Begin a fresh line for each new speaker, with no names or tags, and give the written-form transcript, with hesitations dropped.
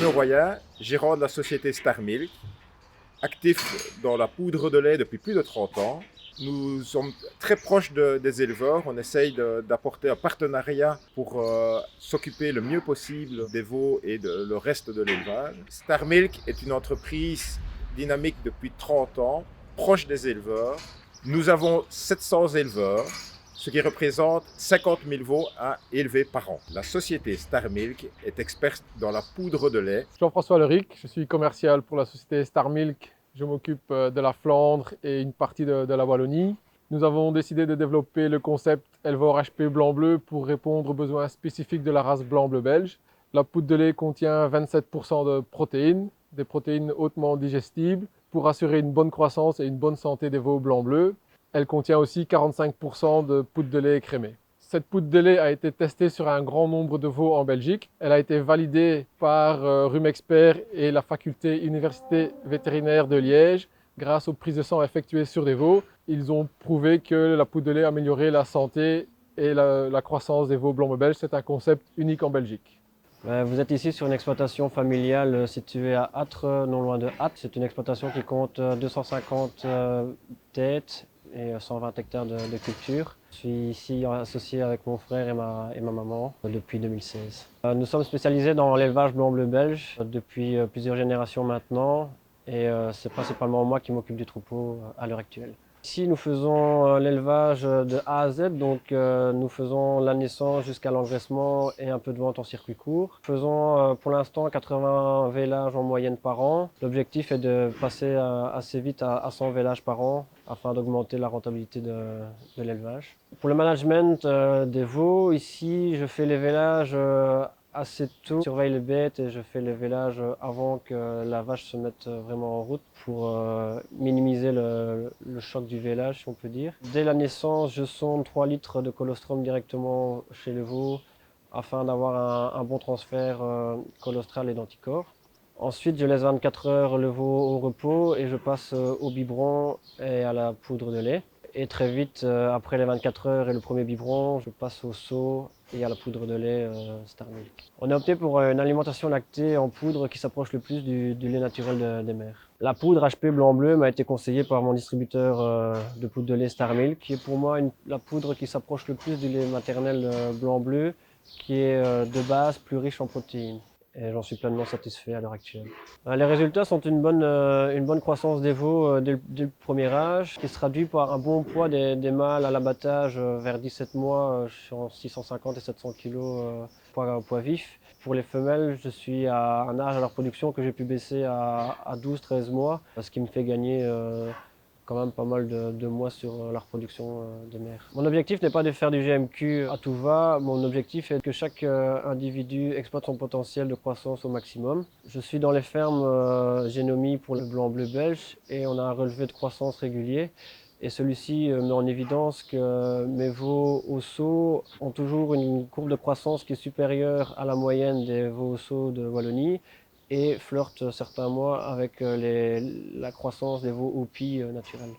Bruno Royen, gérant de la société Star Milk, actif dans la poudre de lait depuis plus de 30 ans. Nous sommes très proches des éleveurs. On essaye d'apporter un partenariat pour s'occuper le mieux possible des veaux et de le reste de l'élevage. Star Milk est une entreprise dynamique depuis 30 ans, proche des éleveurs. Nous avons 700 éleveurs, ce qui représente 50 000 veaux à élever par an. La société Star Milk est experte dans la poudre de lait.
Jean-François Leric, je suis commercial pour la société Star Milk. Je m'occupe de la Flandre et une partie de la Wallonie. Nous avons décidé de développer le concept éleveur HP blanc-bleu pour répondre aux besoins spécifiques de la race blanc-bleu belge. La poudre de lait contient 27% de protéines, des protéines hautement digestibles pour assurer une bonne croissance et une bonne santé des veaux blanc-bleus. Elle contient aussi 45% de poudre de lait écrémée. Cette poudre de lait a été testée sur un grand nombre de veaux en Belgique. Elle a été validée par Rumexpert et la faculté Université vétérinaire de Liège grâce aux prises de sang effectuées sur des veaux. Ils ont prouvé que la poudre de lait améliorait la santé et la croissance des veaux blancs belges. C'est un concept unique en Belgique.
Vous êtes ici sur une exploitation familiale située à Âtres, non loin de Ath. C'est une exploitation qui compte 250 têtes et 120 hectares de culture. Je suis ici associé avec mon frère et ma maman depuis 2016. Nous sommes spécialisés dans l'élevage blanc-bleu belge depuis plusieurs générations maintenant et c'est principalement moi qui m'occupe du troupeau à l'heure actuelle. Ici, nous faisons l'élevage de A à Z, donc nous faisons la naissance jusqu'à l'engraissement et un peu de vente en circuit court. Nous faisons pour l'instant 80 vélages en moyenne par an. L'objectif est de passer assez vite à 100 vélages par an afin d'augmenter la rentabilité de l'élevage. Pour le management des veaux, ici, je fais les vélages assez tôt. Je surveille les bêtes et je fais le vélage avant que la vache se mette vraiment en route pour minimiser le choc du vélage, si on peut dire. Dès la naissance, je sonde 3 litres de colostrum directement chez le veau afin d'avoir un bon transfert colostral et d'anticorps. Ensuite, je laisse 24 heures le veau au repos et je passe au biberon et à la poudre de lait. Et très vite, après les 24 heures et le premier biberon, je passe au seau et à la poudre de lait Star Milk. On a opté pour une alimentation lactée en poudre qui s'approche le plus du lait naturel des mères. La poudre HP blanc-bleu m'a été conseillée par mon distributeur de poudre de lait Star Milk, qui est pour moi la poudre qui s'approche le plus du lait maternel blanc-bleu, qui est de base plus riche en protéines. Et j'en suis pleinement satisfait à l'heure actuelle. Les résultats sont une bonne croissance des veaux dès le premier âge, qui se traduit par un bon poids des mâles à l'abattage vers 17 mois, sur 650 et 700 kg poids vif. Pour les femelles, je suis à un âge à leur production que j'ai pu baisser à 12-13 mois, ce qui me fait gagner quand même pas mal de mois sur la reproduction des mères. Mon objectif n'est pas de faire du GMQ à tout va, mon objectif est que chaque individu exploite son potentiel de croissance au maximum. Je suis dans les fermes Génomie pour le blanc-bleu belge et on a un relevé de croissance régulier. Et celui-ci met en évidence que mes veaux au seau ont toujours une courbe de croissance qui est supérieure à la moyenne des veaux au seau de Wallonie et flirtent certains mois avec la croissance des veaux au pied naturels.